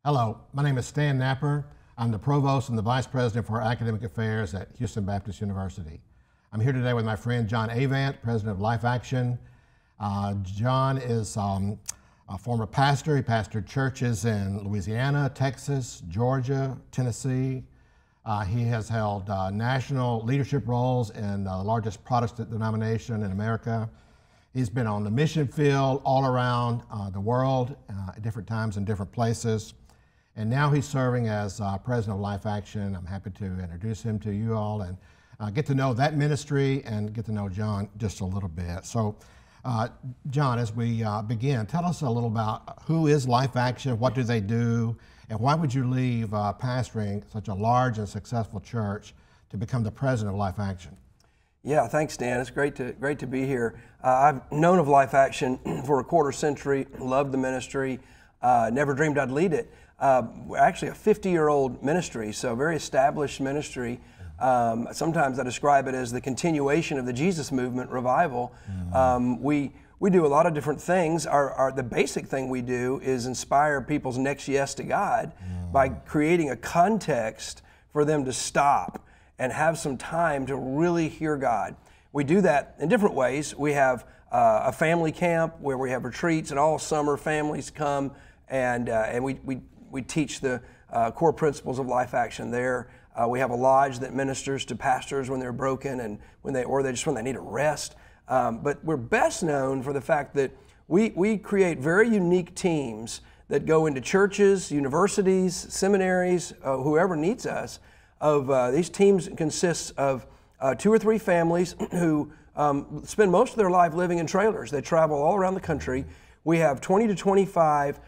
Hello, my name is Stan Napper. I'm the Provost and the Vice President for Academic Affairs at Houston Baptist University. I'm here today with my friend John Avant, President of Life Action. John is a former pastor. He pastored churches in Louisiana, Texas, Georgia, Tennessee. He has held national leadership roles in the largest Protestant denomination in America. He's been on the mission field all around the world at different times in different places. And now he's serving as President of Life Action. I'm happy to introduce him to you all and get to know that ministry and get to know John just a little bit. So, John, as we begin, tell us a little about who is Life Action, what do they do, and why would you leave pastoring such a large and successful church to become the President of Life Action? Yeah, thanks, Dan. It's great to be here. I've known of Life Action for a quarter century, loved the ministry, never dreamed I'd lead it. We're actually a 50-year-old ministry, so a very established ministry. Sometimes I describe it as the continuation of the Jesus movement revival. We do a lot of different things. The basic thing we do is inspire people's next yes to God by creating a context for them to stop and have some time to really hear God. We do that in different ways. We have a family camp where we have retreats, and all summer families come and we teach the core principles of Life Action there. We have a lodge that ministers to pastors when they're broken and when they need a rest. But we're best known for the fact that we create very unique teams that go into churches, universities, seminaries, whoever needs us. These teams consist of 2 or 3 families who spend most of their life living in trailers. They travel all around the country. We have 20 to 25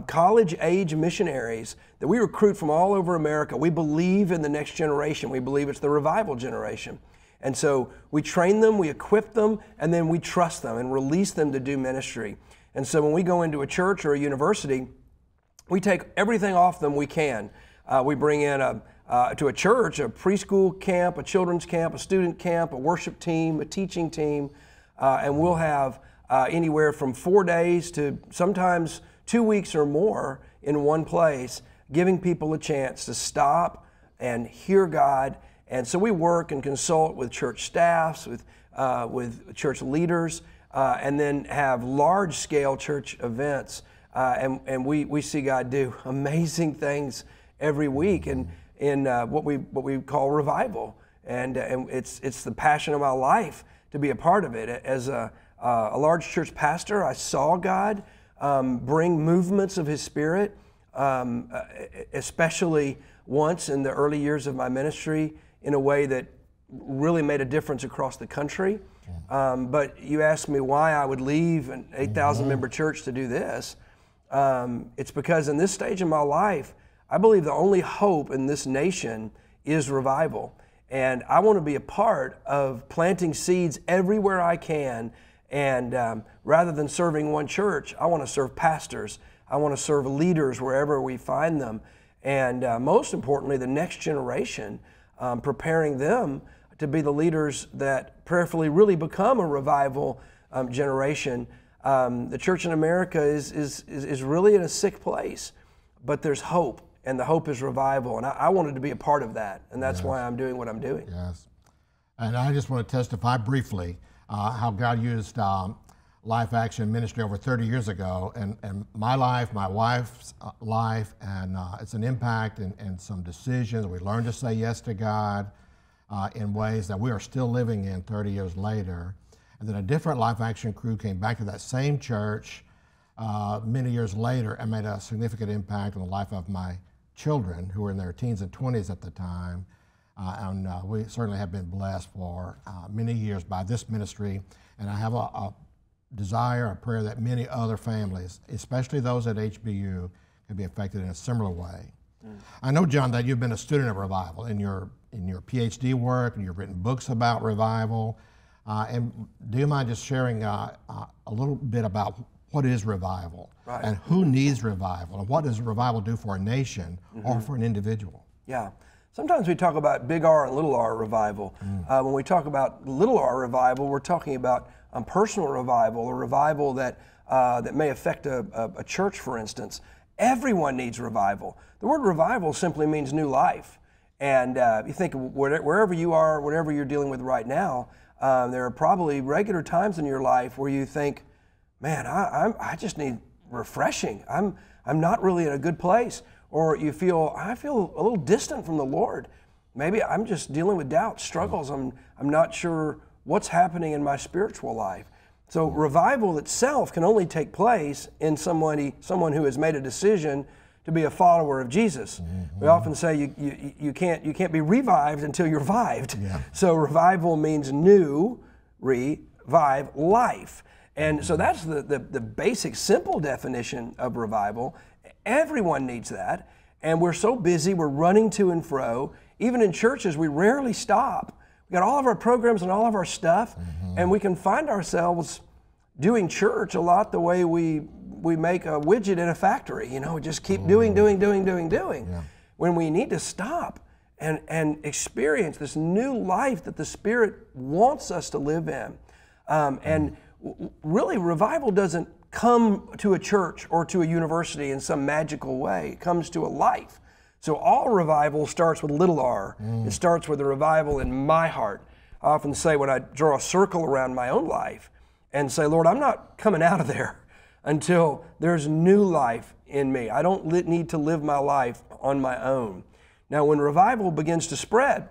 college-age missionaries that we recruit from all over America. We believe in the next generation. We believe it's the revival generation. And so we train them, we equip them, and then we trust them and release them to do ministry. And so when we go into a church or a university, we take everything off them we can. We bring in to a church, a preschool camp, a children's camp, a student camp, a worship team, a teaching team, and we'll have anywhere from 4 days to sometimes 2 weeks or more in one place, giving people a chance to stop and hear God. And so we work and consult with church staffs, with church leaders, and then have large-scale church events. And we see God do amazing things every week in what we call revival. And it's the passion of my life to be a part of it. As a large church pastor, I saw God bring movements of His Spirit, especially once in the early years of my ministry, in a way that really made a difference across the country. But you asked me why I would leave an 8,000 member church to do this. It's because in this stage of my life, I believe the only hope in this nation is revival. And I want to be a part of planting seeds everywhere I can. And rather than serving one church, I want to serve pastors. I want to serve leaders wherever we find them. And most importantly, the next generation, preparing them to be the leaders that prayerfully really become a revival generation. The church in America is really in a sick place, but there's hope, and the hope is revival. And I wanted to be a part of that, and that's why I'm doing what I'm doing. Yes. And I just want to testify briefly how God used Life Action ministry over 30 years ago, and my life, my wife's life, and it's an impact and some decisions. We learned to say yes to God in ways that we are still living in 30 years later. And then a different Life Action crew came back to that same church many years later and made a significant impact on the life of my children, who were in their teens and 20s at the time. And we certainly have been blessed for many years by this ministry. And I have a desire, a prayer that many other families, especially those at HBU, can be affected in a similar way. I know, John, that you've been a student of revival in your PhD work, and you've written books about revival. And do you mind just sharing a little bit about what is revival, and who needs revival, and what does revival do for a nation or for an individual? Yeah. Sometimes we talk about big R and little r revival. When we talk about little r revival, we're talking about personal revival, a revival that may affect a church, for instance. Everyone needs revival. The word revival simply means new life. And you think wherever you are, whatever you're dealing with right now, there are probably regular times in your life where you think, man, I just need refreshing. I'm not really in a good place. Or I feel a little distant from the Lord. Maybe I'm just dealing with doubt, struggles. I'm not sure what's happening in my spiritual life. So revival itself can only take place in someone who has made a decision to be a follower of Jesus. Mm-hmm. We often say you can't be revived until you're vived. Yeah. So revival means new, revive, life. And so that's the basic, simple definition of revival. Everyone needs that. And we're so busy, we're running to and fro. Even in churches, we rarely stop. We got all of our programs and all of our stuff, and we can find ourselves doing church a lot the way we make a widget in a factory. You know, we just keep doing. Yeah. When we need to stop and experience this new life that the Spirit wants us to live in. And really, revival doesn't come to a church or to a university in some magical way. It comes to a life. So all revival starts with little r. It starts with a revival in my heart. I often say when I draw a circle around my own life and say, Lord, I'm not coming out of there until there's new life in me. I don't need to live my life on my own. Now, when revival begins to spread,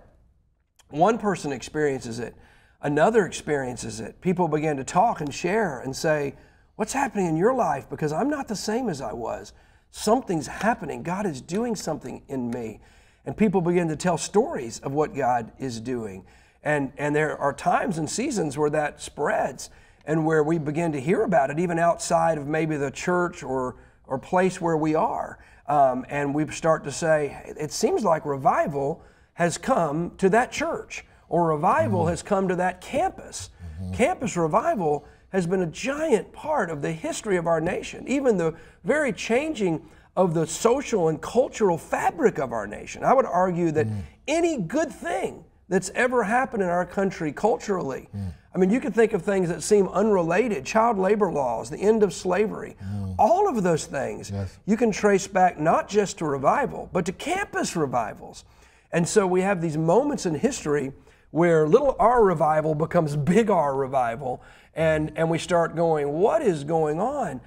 one person experiences it, another experiences it. People begin to talk and share and say, what's happening in your life? Because I'm not the same as I was. Something's happening. God is doing something in me. And people begin to tell stories of what God is doing. And there are times and seasons where that spreads and where we begin to hear about it, even outside of maybe the church or place where we are. And we start to say, it seems like revival has come to that church, or revival has come to that campus. Campus revival has been a giant part of the history of our nation, even the very changing of the social and cultural fabric of our nation. I would argue that any good thing that's ever happened in our country culturally, I mean, you can think of things that seem unrelated, child labor laws, the end of slavery, all of those things you can trace back not just to revival, but to campus revivals. And so we have these moments in history where little r revival becomes big R revival, and we start going, what is going on?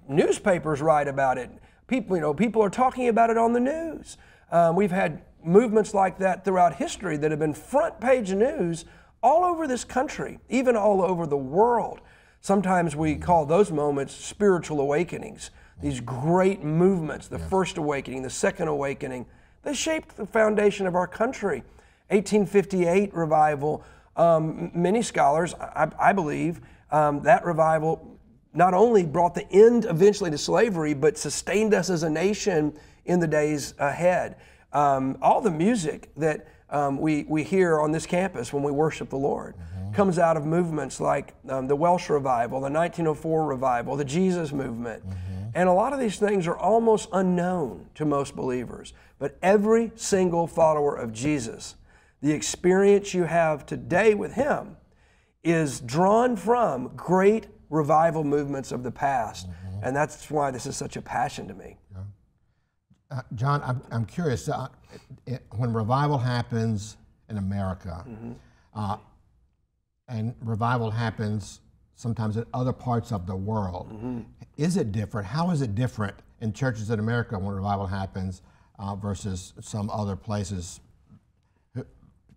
Newspapers write about it. People are talking about it on the news. We've had movements like that throughout history that have been front page news all over this country, even all over the world. Sometimes we call those moments spiritual awakenings. These great movements, the first awakening, the second awakening, they shaped the foundation of our country. 1858 revival, many scholars, I believe, that revival not only brought the end eventually to slavery, but sustained us as a nation in the days ahead. All the music that we hear on this campus when we worship the Lord comes out of movements like the Welsh revival, the 1904 revival, the Jesus movement. And a lot of these things are almost unknown to most believers. But every single follower of Jesus, the experience you have today with Him is drawn from great revival movements of the past. And that's why this is such a passion to me. John, I'm curious, when revival happens in America, and revival happens sometimes in other parts of the world, is it different? How is it different in churches in America when revival happens versus some other places,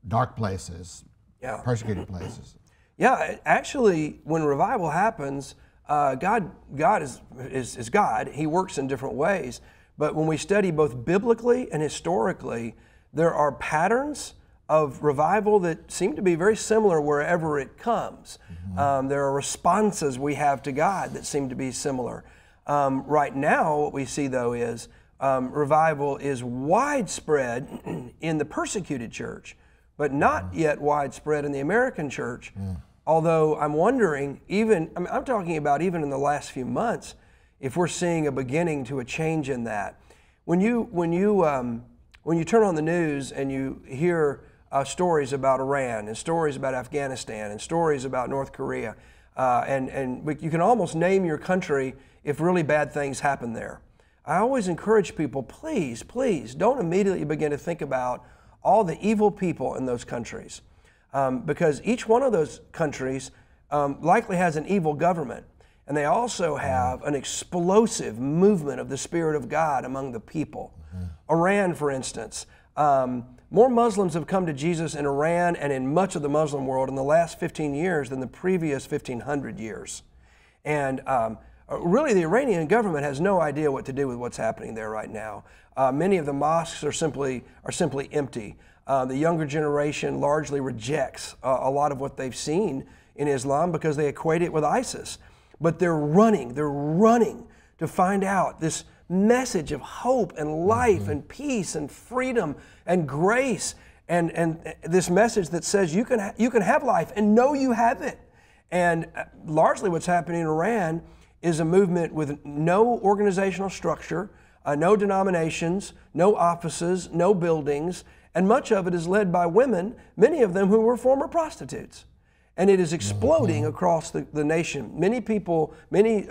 dark places, persecuted places? Yeah, actually, when revival happens, God is God. He works in different ways. But when we study both biblically and historically, there are patterns of revival that seem to be very similar wherever it comes. There are responses we have to God that seem to be similar. Right now, what we see, though, is revival is widespread in the persecuted church, but not yet widespread in the American church. Although I'm wondering, I'm talking about even in the last few months, if we're seeing a beginning to a change in that. When you turn on the news and you hear stories about Iran and stories about Afghanistan and stories about North Korea, and you can almost name your country if really bad things happen there. I always encourage people, please, please don't immediately begin to think about all the evil people in those countries, because each one of those countries likely has an evil government, and they also have an explosive movement of the Spirit of God among the people. Iran, for instance, more Muslims have come to Jesus in Iran and in much of the Muslim world in the last 15 years than the previous 1,500 years. And really, the Iranian government has no idea what to do with what's happening there right now. Many of the mosques are simply empty. The younger generation largely rejects a lot of what they've seen in Islam because they equate it with ISIS. But they're running to find out this message of hope and life and peace and freedom and grace, and this message that says you can have life and know you have it. And largely what's happening in Iran is a movement with no organizational structure, no denominations, no offices, no buildings, and much of it is led by women, many of them who were former prostitutes. And it is exploding across the nation. Many people, many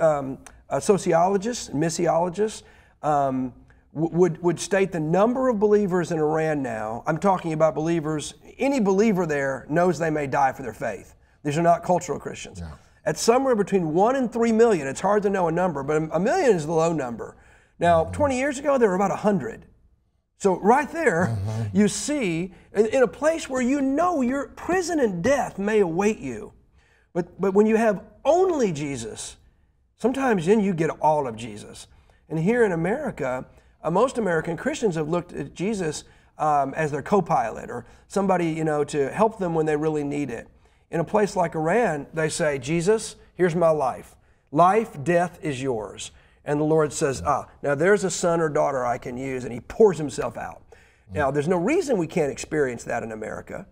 sociologists and missiologists would state the number of believers in Iran now. I'm talking about believers. Any believer there knows they may die for their faith. These are not cultural Christians. Yeah. At somewhere between 1 and 3 million, it's hard to know a number, but a million is the low number. Now, 20 years ago, there were about 100. So right there, you see, in a place where you know your prison and death may await you. But when you have only Jesus, sometimes then you get all of Jesus. And here in America, most American Christians have looked at Jesus as their co-pilot or somebody, to help them when they really need it. In a place like Iran, they say, Jesus, here's my life. Life, death is yours. And the Lord says, now there's a son or daughter I can use, and he pours himself out. Now, there's no reason we can't experience that in America.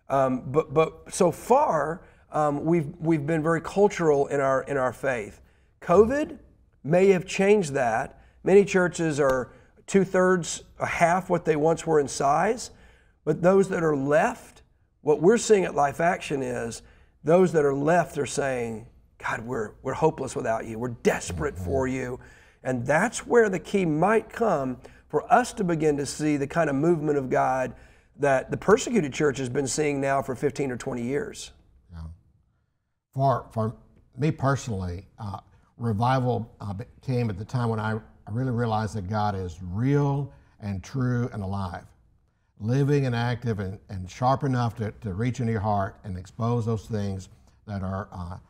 But so far, we've been very cultural in our faith. COVID may have changed that. Many churches are 2/3, a half what they once were in size. But those that are left, what we're seeing at Life Action is those that are left are saying, God, we're hopeless without you. We're desperate for you. And that's where the key might come for us to begin to see the kind of movement of God that the persecuted church has been seeing now for 15 or 20 years. Yeah. For me personally, revival came at the time when I really realized that God is real and true and alive, living and active and sharp enough to reach into your heart and expose those things that are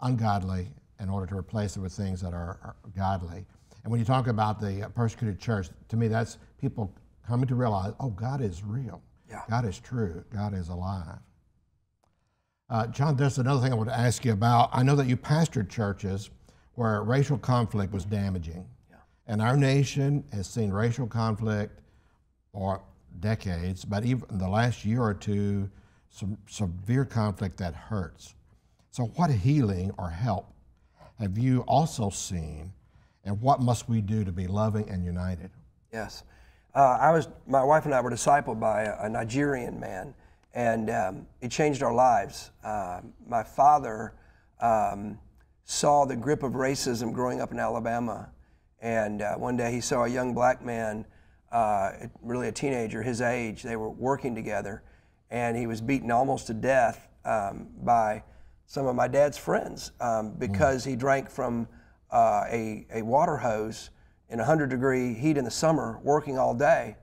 ungodly in order to replace it with things that are godly. And when you talk about the persecuted church, to me that's people coming to realize, oh, God is real. Yeah. God is true. God is alive. John, there's another thing I want to ask you about. I know that you pastored churches where racial conflict was damaging. Yeah. And our nation has seen racial conflict for decades, but even in the last year or two, some severe conflict that hurts. So what healing or help have you also seen, and what must we do to be loving and united? Yes. My wife and I were discipled by a Nigerian man, and it changed our lives. My father saw the grip of racism growing up in Alabama, and one day he saw a young black man, really a teenager, his age. They were working together, and he was beaten almost to death by some of my dad's friends because he drank from a water hose in 100-degree heat in the summer, working all day.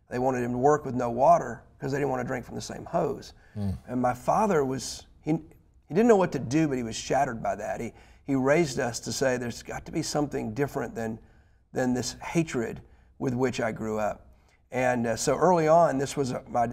They wanted him to work with no water because they didn't want to drink from the same hose. And my father he didn't know what to do, but he was shattered by that. He raised us to say there's got to be something different than this hatred with which I grew up. And so early on, this was my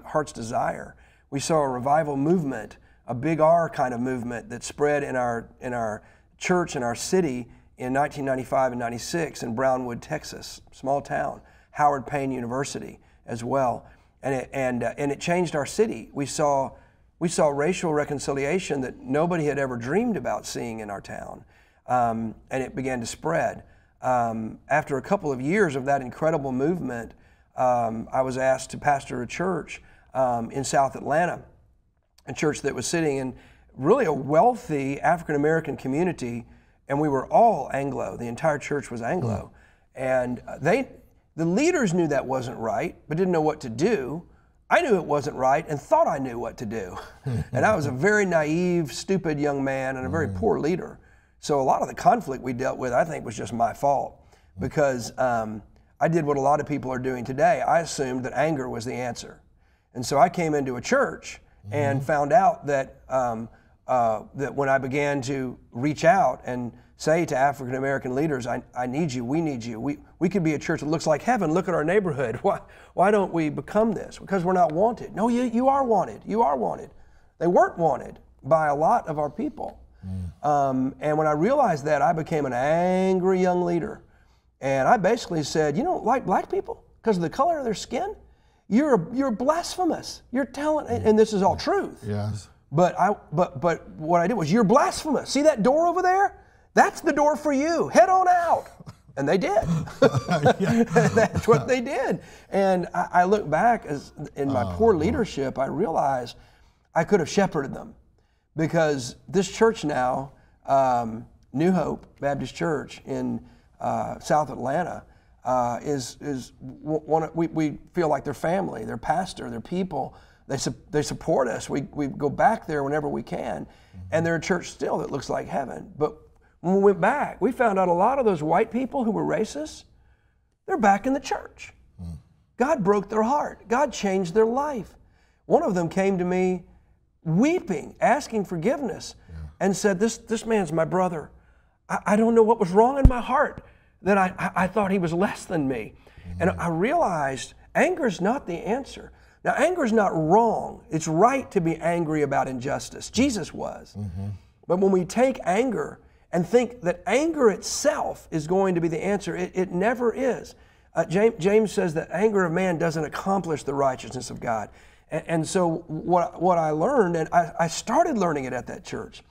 heart's desire. We saw a revival movement, a big R kind of movement that spread in our church, in our city in 1995 and 96 in Brownwood, Texas, small town, Howard Payne University as well. And it changed our city. We saw racial reconciliation that nobody had ever dreamed about seeing in our town. And it began to spread. After a couple of years of that incredible movement, I was asked to pastor a church in South Atlanta, a church that was sitting in really a wealthy African-American community, and we were all Anglo. The entire church was Anglo. And the leaders knew that wasn't right, but didn't know what to do. I knew it wasn't right and thought I knew what to do. And I was a very naive, stupid young man and a very poor leader. So a lot of the conflict we dealt with, I think, was just my fault, because I did what a lot of people are doing today. I assumed that anger was the answer. And so I came into a church and found out that that when I began to reach out and say to African American leaders, I need you, we need you. We could be a church that looks like heaven. Look at our neighborhood. Why don't we become this? Because we're not wanted. No, you are wanted. You are wanted. They weren't wanted by a lot of our people. And when I realized that, I became an angry young leader. And I basically said, you don't like black people because of the color of their skin? You're blasphemous. You're telling, and this is all truth. Yes. But what I did was, you're blasphemous. See that door over there? That's the door for you. Head on out. And they did. That's what they did. And I look back as in my poor leadership, I realized I could have shepherded them, because this church now, New Hope Baptist Church in South Atlanta, is one. We feel like their family, their pastor, their people. They support us. We go back there whenever we can, and they're a church still that looks like heaven. But when we went back, we found out a lot of those white people who were racist, they're back in the church. God broke their heart. God changed their life. One of them came to me weeping, asking forgiveness, and said, this man's my brother. I don't know what was wrong in my heart that I thought he was less than me. And I realized anger is not the answer. Now, anger is not wrong. It's right to be angry about injustice. Jesus was. But when we take anger and think that anger itself is going to be the answer, it never is. James says that anger of man doesn't accomplish the righteousness of God. And so what I learned, and I started learning it at that church,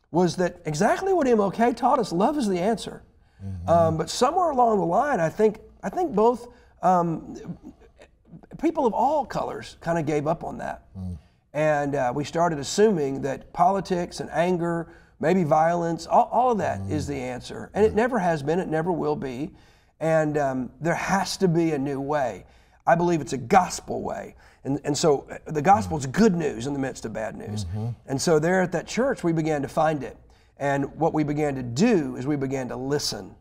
was that exactly what MLK taught us, love is the answer. But somewhere along the line, I think both people of all colors kind of gave up on that. And we started assuming that politics and anger, maybe violence, all of that is the answer. And it never has been, it never will be. And there has to be a new way. I believe it's a gospel way. And so the gospel is good news in the midst of bad news. And so there at that church, we began to find it. And what we began to do is we began to listen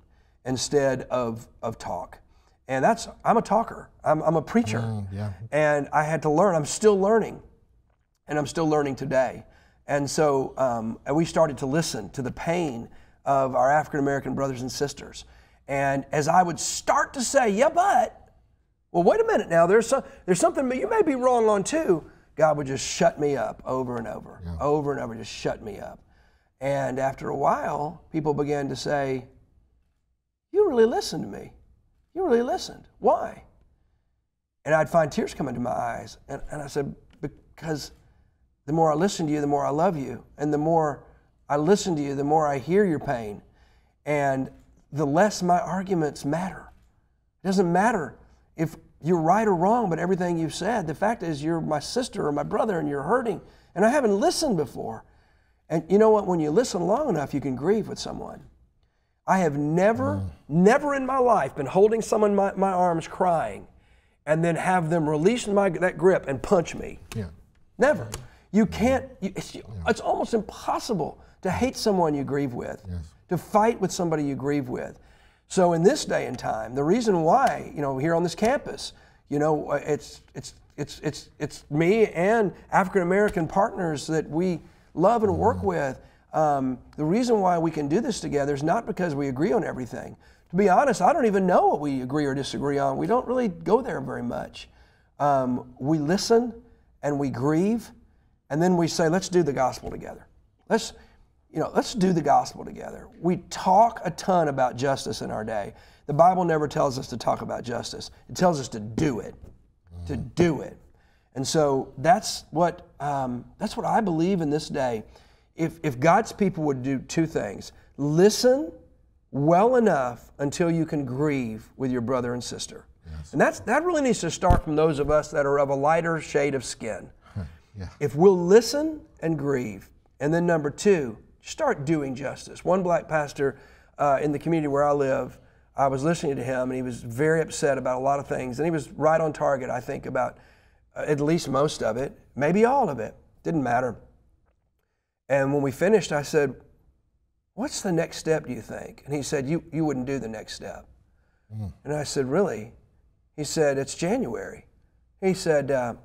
instead of talk. And I'm a talker. I'm a preacher. And I had to learn. I'm still learning. And I'm still learning today. And so we started to listen to the pain of our African American brothers and sisters. And as I would start to say, yeah, but, well, wait a minute now, there's something you may be wrong on too, God would just shut me up over and over, over and over, just shut me up. And after a while, people began to say, you really listened to me. You really listened. Why? And I'd find tears coming to my eyes. And I said, because the more I listen to you, the more I love you. And the more I listen to you, the more I hear your pain. And the less my arguments matter. It doesn't matter if you're right or wrong, but everything you've said, the fact is you're my sister or my brother and you're hurting. And I haven't listened before. And you know what? When you listen long enough, you can grieve with someone. I have never in my life been holding someone in my arms crying and then have them release that grip and punch me. Never. You can't, it's almost impossible to hate someone you grieve with, to fight with somebody you grieve with. So in this day and time, the reason why, here on this campus, it's me and African American partners that we love and work with. The reason why we can do this together is not because we agree on everything. To be honest, I don't even know what we agree or disagree on. We don't really go there very much. We listen and we grieve, and then we say, let's do the gospel together. Let's do the gospel together. We talk a ton about justice in our day. The Bible never tells us to talk about justice. It tells us to do it, to do it. And so that's what I believe in this day. If God's people would do two things: listen well enough until you can grieve with your brother and sister. And that really needs to start from those of us that are of a lighter shade of skin. If we'll listen and grieve, and then number two, start doing justice. One black pastor in the community where I live I was listening to him, and he was very upset about a lot of things. And he was right on target, I think, about at least most of it, maybe all of it. Didn't matter. And when we finished, I said, what's the next step, do you think? And he said, you wouldn't do the next step. Mm. And I said, really? He said, it's January. He said,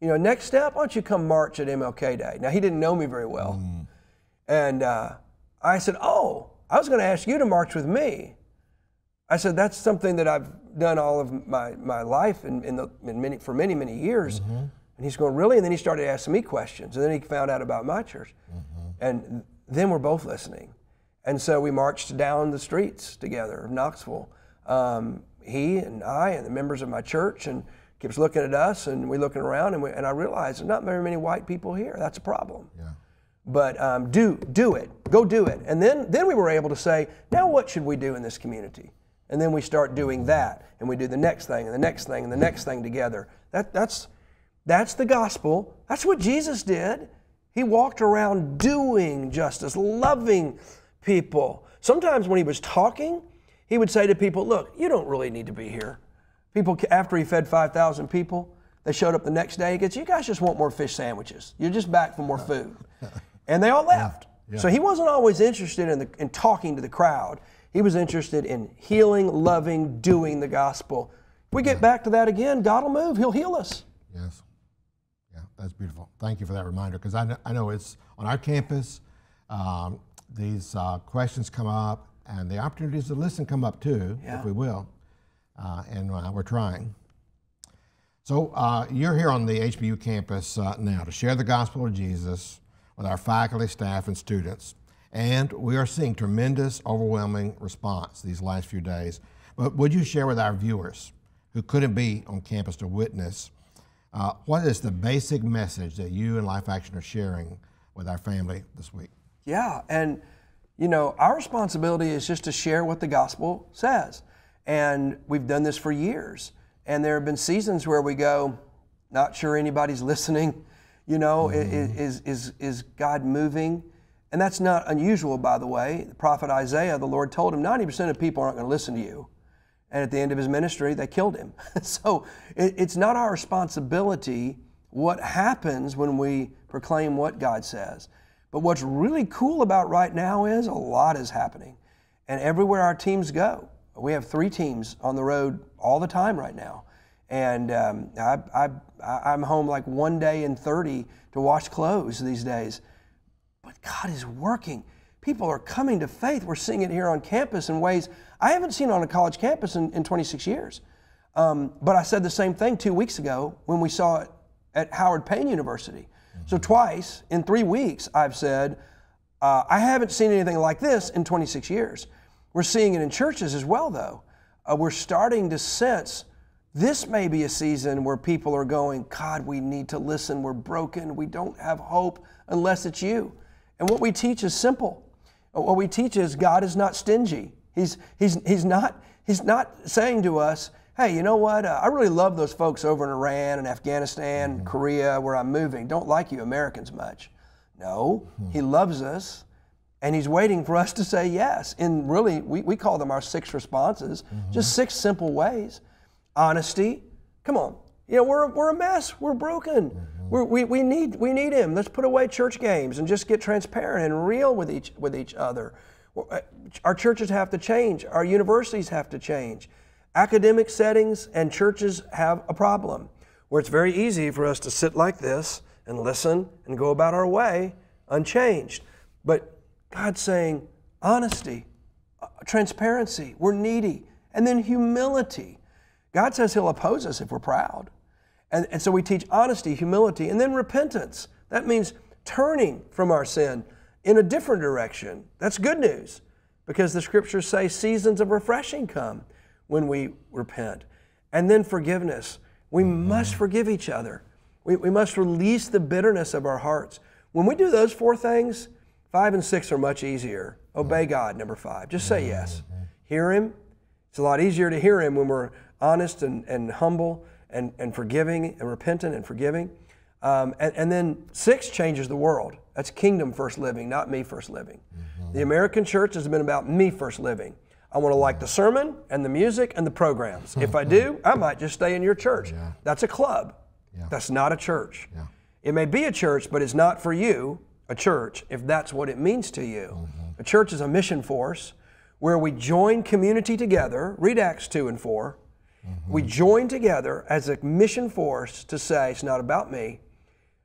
next step, why don't you come march at MLK Day? Now, he didn't know me very well. Mm. And I said, oh, I was going to ask you to march with me. I said, that's something that I've done all of my life for many, many years. Mm-hmm. And he's going, really? And then he started asking me questions. And then he found out about my church. Mm-hmm. And then we're both listening. And so we marched down the streets together of Knoxville. He and I and the members of my church, and keeps looking at us, and we're looking around, and I realized there's not very many white people here. That's a problem. Yeah. But do it. Go do it. And then we were able to say, now what should we do in this community? And then we start doing that, and we do the next thing, and the next thing, and the next thing together. That's the gospel. That's what Jesus did. He walked around doing justice, loving people. Sometimes when he was talking, he would say to people, look, you don't really need to be here. People, after he fed 5,000 people, they showed up the next day. He goes, you guys just want more fish sandwiches. You're just back for more food. And they all left. Yeah. Yeah. So he wasn't always interested in talking to the crowd. He was interested in healing, loving, doing the gospel. If we get back to that again, God will move. He'll heal us. Yes. Yeah, that's beautiful. Thank you for that reminder, because I know it's on our campus, these questions come up, and the opportunities to listen come up too, if we will, and we're trying. So you're here on the HBU campus now to share the gospel of Jesus with our faculty, staff, and students. And we are seeing tremendous, overwhelming response these last few days. But would you share with our viewers who couldn't be on campus to witness, what is the basic message that you and Life Action are sharing with our family this week? Yeah, and our responsibility is just to share what the gospel says. And we've done this for years. And there have been seasons where we go, not sure anybody's listening, is God moving? And that's not unusual, by the way. The prophet Isaiah, the Lord told him 90% of people aren't going to listen to you. And at the end of his ministry, they killed him. So it's not our responsibility what happens when we proclaim what God says. But what's really cool about right now is a lot is happening. And everywhere our teams go, we have 3 teams on the road all the time right now. And I'm home like 1 day in 30 to wash clothes these days. But God is working. People are coming to faith. We're seeing it here on campus in ways I haven't seen on a college campus in 26 years. But I said the same thing 2 weeks ago when we saw it at Howard Payne University. Mm-hmm. So twice in 3 weeks I've said, I haven't seen anything like this in 26 years. We're seeing it in churches as well, though. We're starting to sense this may be a season where people are going, God, we need to listen. We're broken. We don't have hope unless it's you. And what we teach is simple. What we teach is God is not stingy. He's not saying to us, hey, you know what? I really love those folks over in Iran and Afghanistan, mm-hmm. Korea, where I'm moving. Don't like you Americans much. No, mm-hmm. He loves us, and He's waiting for us to say yes. And really, we call them our 6 responses, mm-hmm. just 6 simple ways. Honesty. Come on. We're a mess. We're broken. Mm-hmm. We need Him. Let's put away church games and just get transparent and real with each other. Our churches have to change. Our universities have to change. Academic settings and churches have a problem where it's very easy for us to sit like this and listen and go about our way unchanged. But God's saying honesty, transparency, we're needy, and then humility. God says He'll oppose us if we're proud. And so we teach honesty, humility, and then repentance. That means turning from our sin in a different direction. That's good news, because the Scriptures say seasons of refreshing come when we repent. And then forgiveness. We must forgive each other. We must release the bitterness of our hearts. When we do those 4 things, 5 and 6 are much easier. Obey God, number 5. Just say yes. Hear Him. It's a lot easier to hear Him when we're honest and humble and forgiving and repentant and forgiving. And then 6 changes the world. That's kingdom first living, not me first living. Mm-hmm. The American church has been about me first living. I want to like the sermon and the music and the programs. If I do, I might just stay in your church. Yeah. That's a club. Yeah. That's not a church. Yeah. It may be a church, but it's not for you a church if that's what it means to you. A church is a mission force where we join community together. Read Acts 2 and 4. We join together as a mission force to say, it's not about me.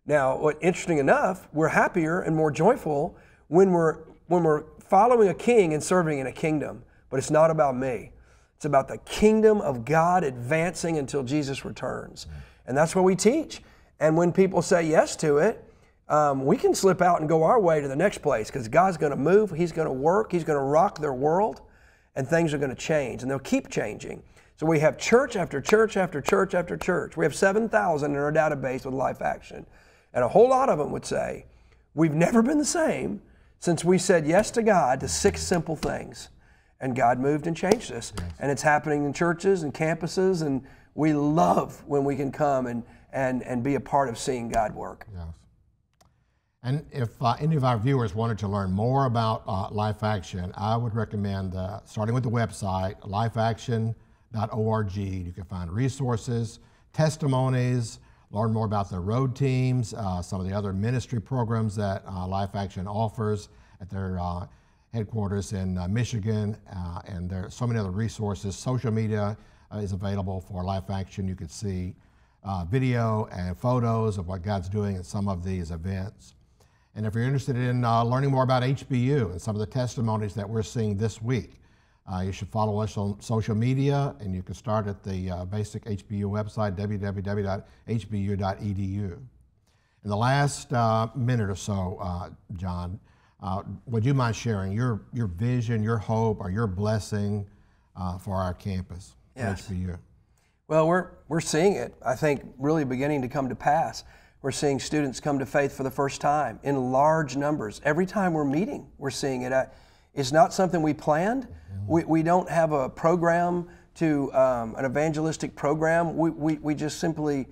Now, interesting enough, we're happier and more joyful when we're following a king and serving in a kingdom. But it's not about me. It's about the kingdom of God advancing until Jesus returns. And that's what we teach. And when people say yes to it, we can slip out and go our way to the next place because God's going to move, He's going to work, He's going to rock their world, and things are going to change, and they'll keep changing. So we have church after church after church after church. We have 7,000 in our database with Life Action. And a whole lot of them would say, we've never been the same since we said yes to God to 6 simple things. And God moved and changed us. Yes. And it's happening in churches and campuses, and we love when we can come and be a part of seeing God work. Yes. And if any of our viewers wanted to learn more about Life Action, I would recommend starting with the website, lifeaction.org. You can find resources, testimonies, learn more about the road teams, some of the other ministry programs that Life Action offers at their headquarters in Michigan, and there are so many other resources. Social media is available for Life Action. You can see video and photos of what God's doing at some of these events. And if you're interested in learning more about HBU and some of the testimonies that we're seeing this week, you should follow us on social media, and you can start at the basic HBU website, www.hbu.edu. In the last minute or so, John, would you mind sharing your vision, your hope, or your blessing for our campus, Yes. HBU? Well, we're seeing it, I think, really beginning to come to pass. We're seeing students come to faith for the first time in large numbers. Every time we're meeting, we're seeing it. It's not something we planned. We don't have a program to an evangelistic program. We just simply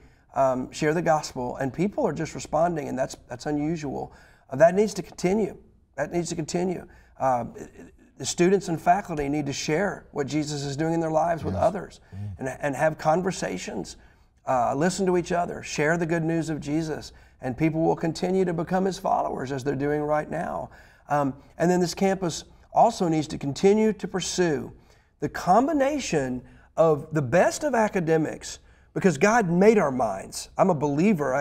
share the gospel, and people are just responding, and that's unusual. That needs to continue. That needs to continue. The students and faculty need to share what Jesus is doing in their lives with others, and have conversations, listen to each other, share the good news of Jesus, and people will continue to become His followers as they're doing right now. And then this campus also needs to continue to pursue the combination of the best of academics, because God made our minds. I'm a believer.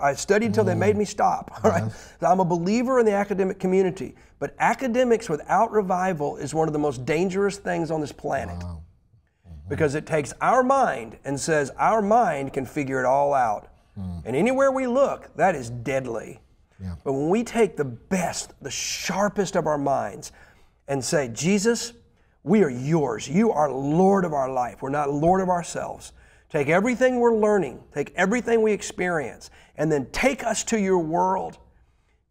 I studied until they made me stop. All right? So I'm a believer in the academic community. But academics without revival is one of the most dangerous things on this planet. Wow. Because it takes our mind and says our mind can figure it all out. And anywhere we look, that is deadly. Yeah. But when we take the best, the sharpest of our minds and say, Jesus, we are yours. You are Lord of our life. We're not Lord of ourselves. Take everything we're learning, take everything we experience, and then take us to your world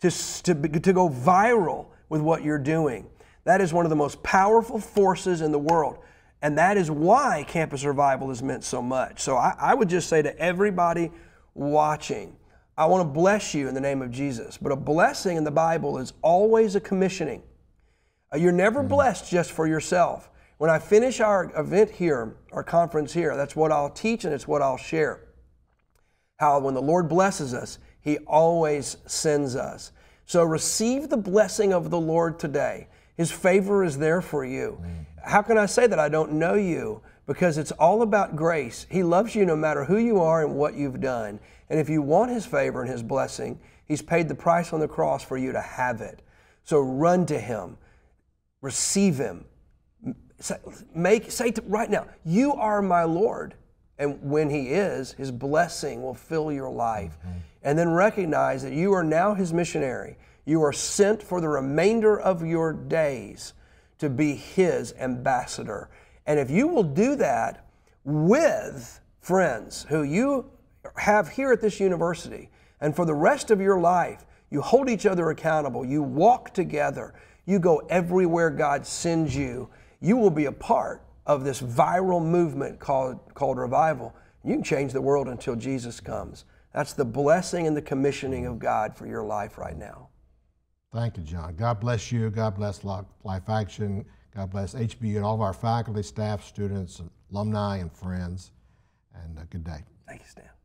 to go viral with what you're doing. That is one of the most powerful forces in the world. And that is why campus revival has meant so much. So I would just say to everybody watching, I want to bless you in the name of Jesus. But a blessing in the Bible is always a commissioning. You're never blessed just for yourself. When I finish our event here, our conference here, that's what I'll teach and it's what I'll share. How when the Lord blesses us, He always sends us. So receive the blessing of the Lord today. His favor is there for you. How can I say that I don't know you? Because it's all about grace. He loves you no matter who you are and what you've done. And if you want His favor and His blessing, He's paid the price on the cross for you to have it. So run to Him. Receive Him. Say right now, you are my Lord. And when He is, His blessing will fill your life. And then recognize that you are now His missionary. You are sent for the remainder of your days to be His ambassador. And if you will do that with friends who you have here at this university, and for the rest of your life, you hold each other accountable, you walk together, you go everywhere God sends you, you will be a part of this viral movement called revival. You can change the world until Jesus comes. That's the blessing and the commissioning of God for your life right now. Thank you, John. God bless you. God bless Life Action. God bless HBU and all of our faculty, staff, students, alumni, and friends. And good day. Thank you, Stan.